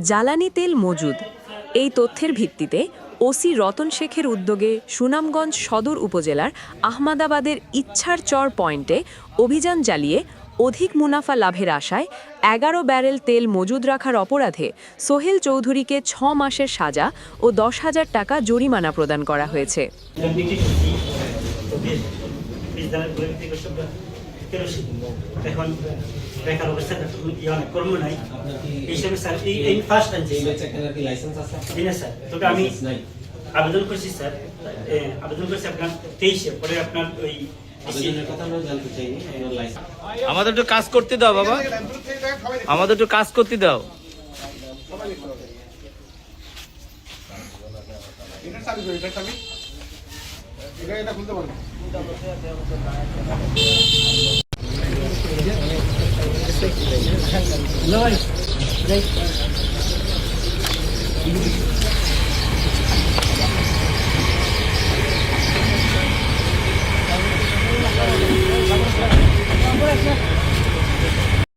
জ্বালানি তেল মজুদ। এই তথ্যের ভিত্তিতে ওসি রতন শেখের উদ্যোগে সুনামগঞ্জ সদর উপজেলার আহমাদাবাদের ইচ্ছার চর পয়েন্টে অভিযান চালিয়ে অধিক মুনাফা লাভের আশায় ১১ ব্যারেল তেল মজুদ রাখার অপরাধে সোহেল চৌধুরীকে ৬ মাসের সাজা ও ১০,০০০ টাকা জরিমানা প্রদান করা হয়েছে। এখন বেকার অবস্থা কর্ম নাই এই হিসাবে স্যার এই ফার্স্ট আনছি লাইসেন্স আছে স্যার। তবে আমি আবেদন করছি স্যার, আবেদন করছি আপনার 23-এ, পরে আপনার ওই আমাদের একটু কাজ করতে দাও বাবা, আমাদের একটু কাজ করতে দাও। ভাই